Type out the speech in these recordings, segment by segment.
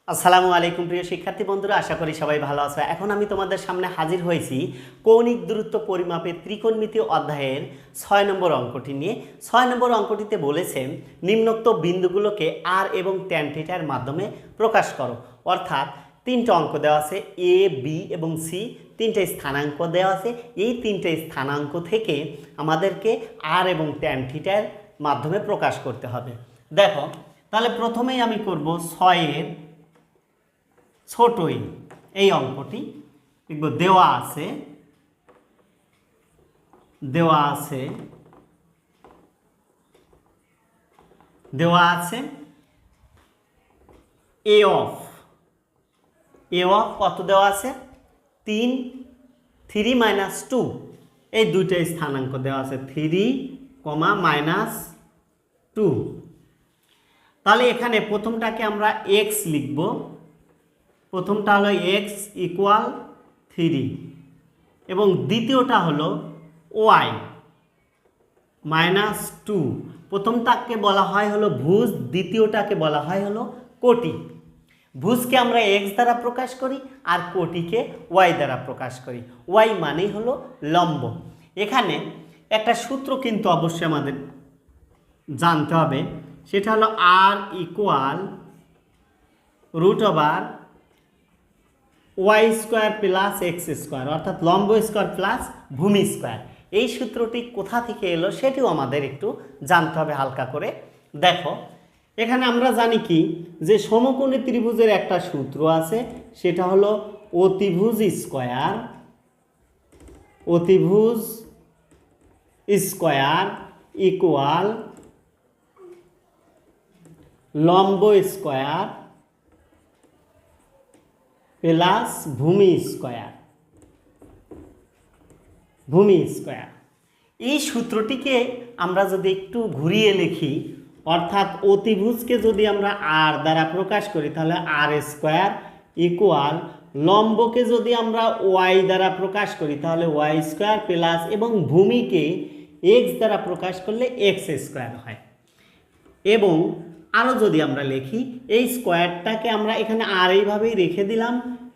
আসসালামু আলাইকুম প্রিয় শিক্ষার্থী বন্ধুরা, আশা করি সবাই ভালো আছে। এখন আমি তোমাদের সামনে হাজির হয়েছি কৌণিক দূরত্ব পরিমাপের ত্রিকোণমিতি অধ্যায়ের 6 নম্বর অঙ্কটি নিয়ে। 6 নম্বর অঙ্কটিতে বলেছে নিম্নোক্ত বিন্দুগুলোকে আর এবং ট্যান থিটার মাধ্যমে প্রকাশ করো। অর্থাৎ তিনটা অঙ্ক দেওয়া আছে, এ, বি এবং সি, তিনটে স্থানাঙ্ক দেওয়া আছে। এই তিনটে স্থানাঙ্ক থেকে আমাদেরকে আর এবং ট্যান থিটার মাধ্যমে প্রকাশ করতে হবে। দেখো, তাহলে প্রথমেই আমি করব 6-এর ছোটই এই অঙ্কটি দেখব। দেওয়া আছে এ অফ কত দেওয়া আছে 3, 3 - 2, এই দুইটা স্থানাঙ্ক দেওয়া আছে 3, -2। তাহলে এখানে প্রথমটাকে আমরা এক্স লিখব। প্রথমটা হলো x = 3 এবং দ্বিতীয়টা হলো y -2। প্রথমটাকে বলা হয় হলো ভুজ, দ্বিতীয়টাকে বলা হয় হলো কোটি। ভুজকে আমরা x দ্বারা প্রকাশ করি আর কোটিকে y দ্বারা প্রকাশ করি। y মানেই হলো লম্ব। এখানে একটা সূত্র কিন্তু অবশ্যই আমাদের জানতে হবে, সেটা হলো r = √y² + x², অর্থাৎ লম্ব স্কয়ার প্লাস ভূমি স্কয়ার। এই সূত্রটি কোথা থেকে এলো সেটিও আমাদের একটু জানতে হবে হালকা করে। দেখো, এখানে আমরা জানি কি যে সমকোণী ত্রিভুজের একটা সূত্র আছে, সেটা হলো অতিভুজ স্কয়ার ইকুয়াল লম্ব স্কয়ার প্লাস ভূমি স্কয়ার। এই সূত্রটিকে আমরা যদি একটু ঘুরিয়ে লিখি, অর্থাৎ অতিভুজকে যদি আমরা আর দ্বারা প্রকাশ করি তাহলে r² ইকুয়াল লম্বকে যদি আমরা y দ্বারা প্রকাশ করি তাহলে y² প্লাস এবং ভূমিকে x দ্বারা প্রকাশ করলে x² হয়। এবং আরও যদি আমরা লিখি, এই স্কোয়ারটাকে আমরা এখানে আর এইভাবেই রেখে দিলাম,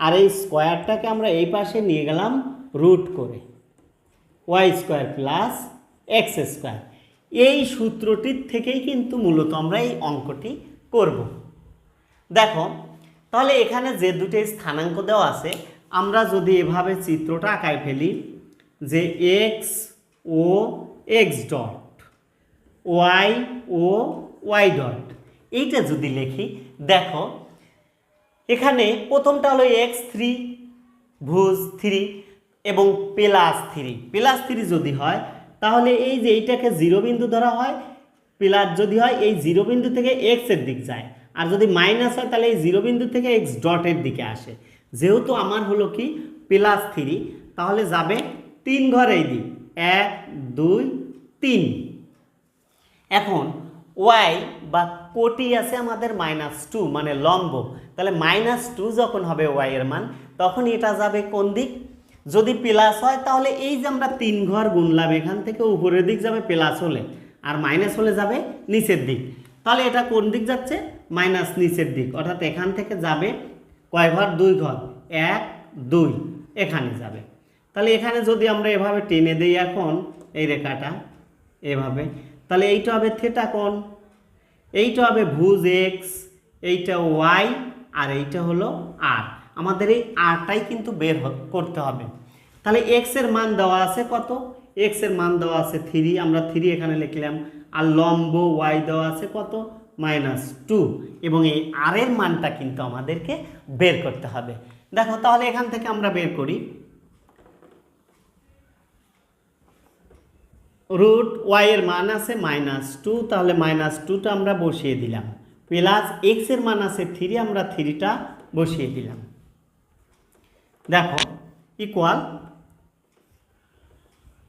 আর এই স্কোয়ারটাকে আমরা এই পাশে নিয়ে গেলাম রুট করে, y² + x²। এই সূত্রটির থেকেই কিন্তু মূলত আমরা এই অঙ্কটি করব। দেখো, তাহলে এখানে যে দুটো স্থানাঙ্ক দেওয়া আছে, আমরা যদি এভাবে চিত্রটা আঁকায় ফেলি যে x ও x ডট, y ও y ডট, এইটা যদি লিখি, দেখো এখানে প্রথমটা হলো x3 ভুজ 3 এবং +3 যদি হয় তাহলে এই যে এইটাকে 0 বিন্দু ধরা হয়, প্লাস যদি হয় এই 0 বিন্দু থেকে x এর দিক যায়, আর যদি মাইনাস হয় তাহলে এই 0 বিন্দু থেকে x ডটের দিকে আসে। যেহেতু আমার হলো কি +3, তাহলে যাবে 3 ঘর এই দিক, 1 2 3। এখন y বা কোটি আছে আমাদের -2 মানে লম্ব, তাহলে -2 যখন হবে y এর মান, তখন এটা যাবে কোন দিক? যদি প্লাস হয় তাহলে এই যে আমরা 3 ঘর গুনলাম, এখান থেকে উপরের দিক যাবে প্লাস হলে, আর মাইনাস হলে যাবে নিচের দিক। তাহলে এটা কোন দিক যাচ্ছে? মাইনাস নিচের দিক। অর্থাৎ এখান থেকে যাবে কয় ঘর? 2 ঘর, 1 2 এখানে যাবে। তাহলে এখানে যদি আমরা এভাবে টেনে দিই এখন এই রেখাটা এভাবে, তাহলে এইটা হবে থিটা কোণ, এইটা হবে ভুজ x, এইটা y, আর এইটা হলো r। আমাদের এই rটাই কিন্তু বের করতে হবে। তাহলে x এর মান দেওয়া আছে কত? x এর মান দেওয়া আছে 3, আমরা 3 এখানে লিখলাম। আর লম্ব y দেওয়া আছে কত? -2, এবং এই r এর মানটা কিন্তু আমাদেরকে বের করতে হবে। দেখো, তাহলে এখান থেকে আমরা বের করি √y এর মান আছে -2, তাহলে -2টা আমরা বসিয়ে দিলাম, প্লাস x এর মান আছে 3, আমরা 3টা বসিয়ে দিলাম। দেখো ইকুয়াল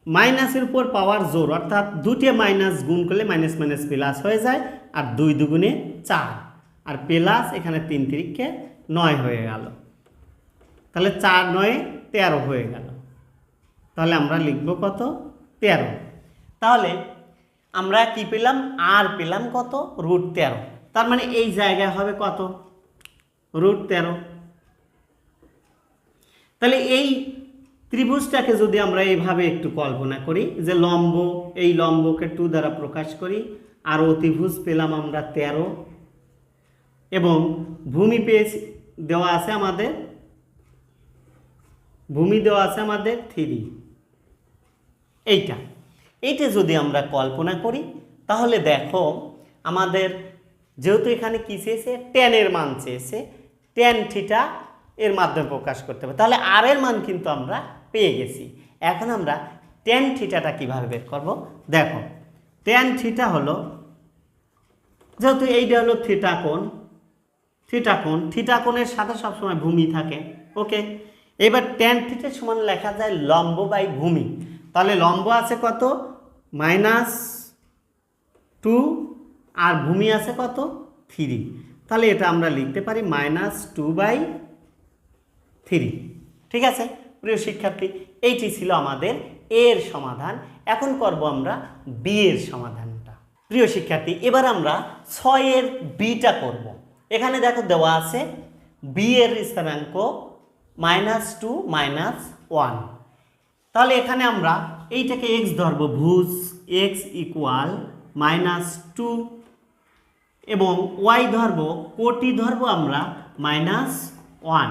মাইনাসের উপর পাওয়ার জোর, অর্থাৎ দুটো মাইনাস গুণ করলে মাইনাস মাইনাস প্লাস হয়ে যায়, আর 2 দুগুণে 4, আর প্লাস এখানে 3 3 9 হয়ে গেল। তাহলে 4 9 13 হয়ে গেল। তাহলে আমরা লিখব কত? 13। তাহলে আমরা কি পেলাম? আর পেলাম কত? √13। তার মানে এই জায়গায় হবে কত? √13। তাহলে এই ত্রিভুজটাকে যদি আমরা এইভাবে একটু কল্পনা করি যে লম্ব, এই লম্বকে 2 দ্বারা প্রকাশ করি, আর অতিভুজ পেলাম আমরা 13, এবং ভূমি পেয়েছি দেওয়া আছে আমাদের, ভূমি দেওয়া আছে আমাদের 3। এইটা যদি আমরা কল্পনা করি তাহলে দেখো আমাদের যেহেতু এখানে কি চেয়েছে, tan এর মান চেয়েছে, tan থিটা এর মাধ্যমে প্রকাশ করতে হবে, তাহলে আর এর মান কিন্তু আমরা পেয়ে গেছি। এখন আমরা tan থিটাটা কিভাবে বের করব? দেখো tan থিটা হলো, যেহেতু এইটা হলো থিটা কোণের সাথে সবসময় ভূমি থাকে, ওকে। এবার tan থিটা সমান লেখা যায় লম্ব বাই ভূমি। তাহলে লম্ব আছে কত? -2, আর ভূমি আছে কত? 3। তাহলে এটা আমরা লিখতে পারি -2/3। ঠিক আছে প্রিয় শিক্ষার্থী, এইটি ছিল আমাদের এর সমাধান। এখন করব আমরা বি এর সমাধানটা। প্রিয় শিক্ষার্থী, এবার আমরা 6 এর বিটা করব। এখানে দেখো দেওয়া আছে বি এর স্থানাঙ্ক -2 -1। তাহলে এখানে আমরা এইটাকে x ধরব, ভুজ x ইকুয়াল -2, এবং y ধরব, কোটি ধরব আমরা -1।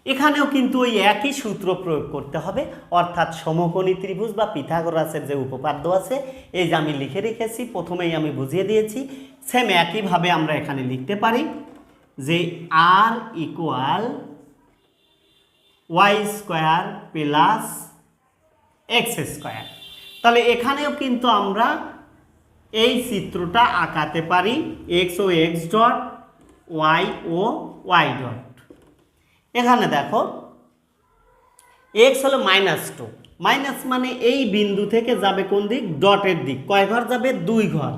এখানেও কিন্তু ওই একই সূত্র প্রয়োগ করতে হবে, অর্থাৎ সমকোণী ত্রিভুজ বা পিথাগোরাসের যে উপপাদ্য আছে, এই যে আমি লিখে রেখেছি, প্রথমেই আমি বুঝিয়ে দিয়েছি, সেম একইভাবে আমরা এখানে লিখতে পারি যে r equal y² plus x²। তাহলে এখানেও কিন্তু আমরা এই চিত্রটা আঁকাতে পারি, x ও x ডট, y ও y ডট। এখানে দেখো x হলো -2, মাইনাস মানে এই বিন্দু থেকে যাবে কোন দিক? ডটের দিক। কয় ঘর যাবে? 2 ঘর।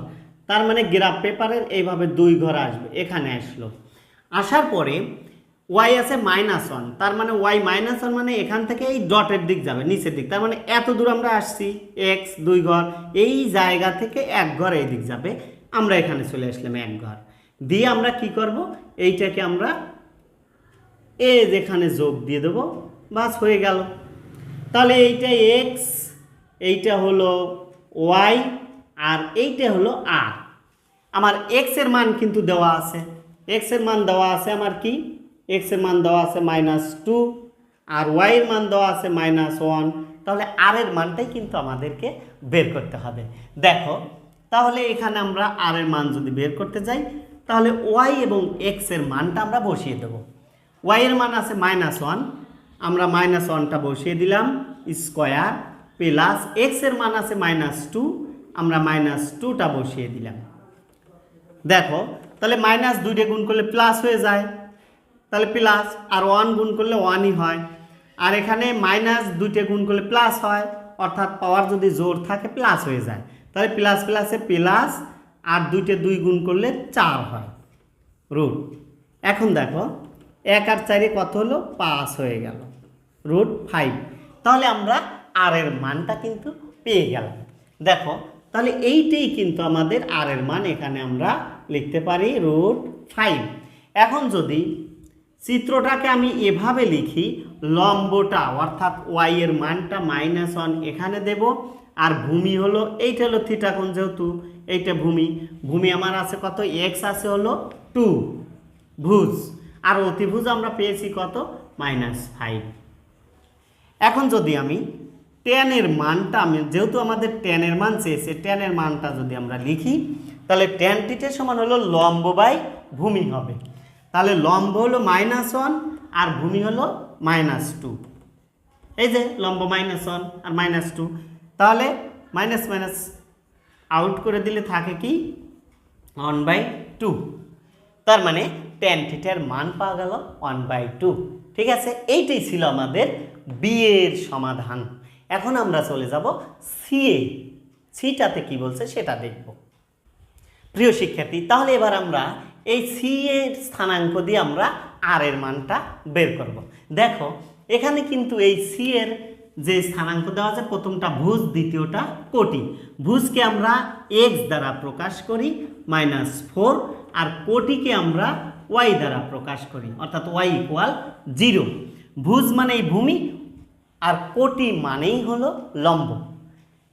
তার মানে গ্রাফ পেপারের এইভাবে 2 ঘর আসবে, এখানে আসলো। আসার পরে y আছে -1, তার মানে y -1 মানে এখান থেকে এই ডটের দিক যাবে, নিচের দিক। তার মানে এত দূর আমরা আসছি, x 2 ঘর, এই জায়গা থেকে 1 ঘর এই দিক যাবে, আমরা এখানে চলে আসলাম 1 ঘর দিয়ে। আমরা কি করব? এইটাকে আমরা যেখানে যোগ দিয়ে দেবো, বাস হয়ে গেল। তাহলে এইটা x, এইটা হলো y, আর এইটা হলো r। আমার x এর মান কিন্তু দেওয়া আছে, x এর মান দেওয়া আছে আমার কি? x এর মান দেওয়া আছে -2, আর y এর মান দেওয়া আছে -1। তাহলে r এর মানটাই কিন্তু আমাদেরকে বের করতে হবে। দেখো তাহলে এখানে আমরা r এর মান যদি বের করতে যাই, তাহলে y এবং x এর মানটা আমরা বসিয়ে দেব। y এর মান আছে -1, আমরা -1টা বসিয়ে দিলাম, স্কয়ার প্লাস x এর মান আছে -2, আমরা -2টা বসিয়ে দিলাম। দেখো তাহলে -2 দিয়ে গুণ করলে প্লাস হয়ে যায়, তাহলে প্লাস, আর 1 গুণ করলে 1ই হয়, আর এখানে -2তে গুণ করলে প্লাস হয়, অর্থাৎ পাওয়ার যদি জোর থাকে প্লাস হয়ে যায়। তাহলে প্লাস প্লাসে প্লাস, আর 2তে 2 গুণ করলে 4 হয় রুট। এখন দেখো 1 আর 4 কত হলো? 5 হয়ে গেল, √5। তাহলে আমরা আর এর মানটা কিন্তু পেয়ে গেলাম। দেখো তাহলে এইটাই কিন্তু আমাদের আর এর মান, এখানে আমরা লিখতে পারি √5। এখন যদি চিত্রটাকে আমি এভাবে লিখি, লম্বটা অর্থাৎ y এর মানটা -1 এখানে দেব, আর ভূমি হলো, এইটা হলো থিটা কোণ, যেহেতু এইটা ভূমি আমার আছে কত? x আছে হলো 2, ভুজ, আর অতিভুজ আমরা পেয়েছি কত? -5। এখন যদি আমি tan এর মানটা, যেহেতু আমাদের tan এর মান চেয়েছে, tan এর মানটা যদি আমরা লিখি, তাহলে tan থিটা সমান হলো লম্ব বাই ভূমি হবে। তাহলে লম্ব হলো -1 আর ভূমি হলো -2। এই যে লম্ব -1 আর -2, তাহলে মাইনাস মাইনাস আউট করে দিলে থাকে কি? 1/2। তার মানে tan থিটার মান পাওয়া গেল 1/2। ঠিক আছে, এইটাই ছিল আমাদের বি এর সমাধান। এখন আমরা চলে যাব সিটাতে কি বলছে সেটা দেখব। প্রিয় শিক্ষার্থী, তাহলে এবার আমরা এই সি এর স্থানাঙ্ক দিয়ে আমরা আর এর মানটা বের করব। দেখো এখানে কিন্তু এই সি এর যে স্থানাঙ্ক দেওয়া আছে, প্রথমটা ভুজ, দ্বিতীয়টা কোটি। ভুজকে আমরা x দ্বারা প্রকাশ করি -4, আর কোটিকে আমরা ওয়াই দ্বারা প্রকাশ করি, অর্থাৎ ওয়াই ইকুয়াল 0। ভুজ মানেই ভূমি আর কোটি মানেই হলো লম্ব।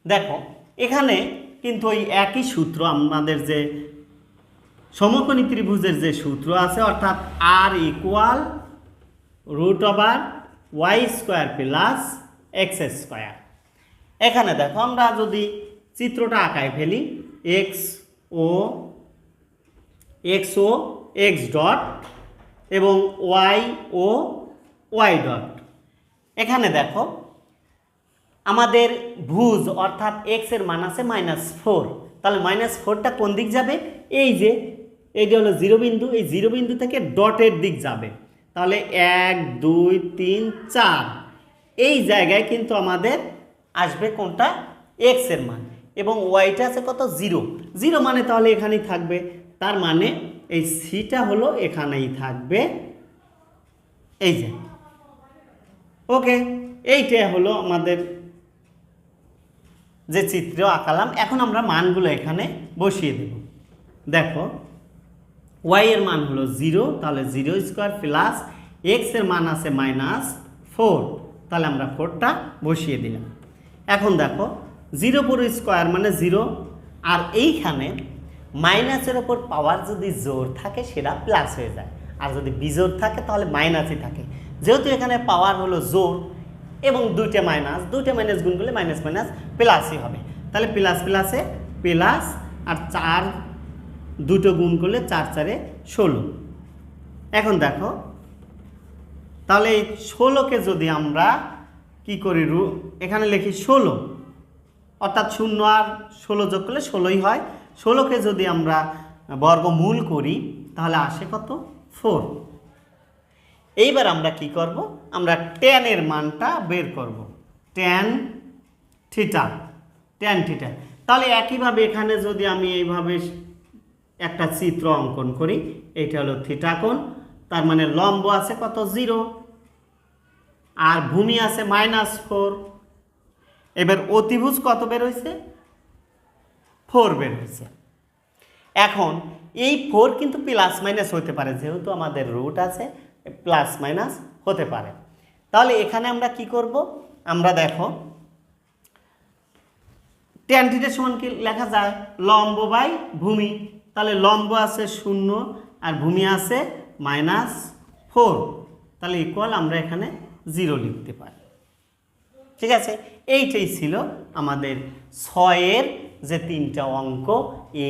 দেখো এখানে কিন্তু ওই একই সূত্র, আমাদের যে সমকোণী ত্রিভুজের যে সূত্র আছে, অর্থাৎ আর ইকুয়াল √y² প্লাস x²। এখানে দেখো আমরা যদি চিত্রটা আঁকায় ফেলি, এক্স ও এক্স ডট এবং ওয়াই ও ওয়াই ডট। এখানে দেখো আমাদের ভুজ অর্থাৎ এক্স এর মান আছে -4, তাহলে -4টা কোন দিক যাবে? এই যে এইটা হলো 0 বিন্দু, এই 0 বিন্দু থেকে ডটের দিক যাবে। তাহলে 1 2 3 4 এই জায়গায় কিন্তু আমাদের আসবে কোনটা? এক্স এর মান, এবং ওয়াইটা আছে কত? 0 মানে তাহলে এখানেই থাকবে। তার মানে এই সিটা হলো এখানেই থাকবে, এই যে। ওকে, এইটা হলো আমাদের যে চিত্র আঁকালাম। এখন আমরা মানগুলো এখানে বসিয়ে দেব। দেখো ওয়াই এর মান হলো 0, তাহলে 0² প্লাস এক্স এর মান আছে -4, তাহলে আমরা 4টা বসিয়ে দিলাম। এখন দেখো 0² মানে 0, আর এইখানে মাইনাসের ওপর পাওয়ার যদি জোর থাকে সেটা প্লাস হয়ে যায়, আর যদি বিজোর থাকে তাহলে মাইনাসই থাকে। যেহেতু এখানে পাওয়ার হলো জোর এবং দুইটা মাইনাস গুণ করলে মাইনাস প্লাসই হবে, তাহলে প্লাস প্লাসে প্লাস, আর 4 দুটো গুণ করলে 4 4 16। এখন দেখো তাহলে এই 16কে যদি আমরা কি করি, এখানে লিখি 16, অর্থাৎ 0 আর 16 যোগ করলে 16ই হয়। 16কে যদি আমরা বর্গমূল করি তাহলে আসে কত? 4। এইবার আমরা কি করব? আমরা tan এর মানটা বের করব, tan থিটা। তাহলে একইভাবে এখানে যদি আমি এইভাবে একটা চিত্র অঙ্কন করি, এটা হলো থিটা কোণ, তার মানে লম্ব আছে কত? 0, আর ভূমি আছে -4। এবার অতিভুজ কত বের হয়েছে? 4 বের হয়েছে। এখন এই 4 কিন্তু প্লাস মাইনাস হতে পারে, যেহেতু আমাদের রুট আছে, প্লাস মাইনাস হতে পারে। তাহলে এখানে আমরা কি করব? আমরা দেখো tan থিটা সমান কি লেখা যায়? লম্ব বাই ভূমি। তাহলে লম্ব আছে 0 আর ভূমি আছে -4, তাহলে ইকুয়াল আমরা এখানে 0 লিখতে পারি। ঠিক আছে, এইটাই ছিল আমাদের 6-এর যে 3টা অঙ্ক,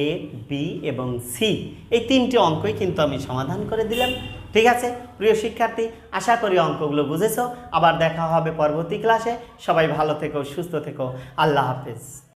এ, বি এবং সি। এই 3টে অঙ্কই কিন্তু আমি সমাধান করে দিলাম। ঠিক আছে প্রিয় শিক্ষার্থী, আশা করি অঙ্কগুলো বুঝেছো। আবার দেখা হবে পরবর্তী ক্লাসে। সবাই ভালো থেকো, সুস্থ থেকো। আল্লাহ হাফেজ।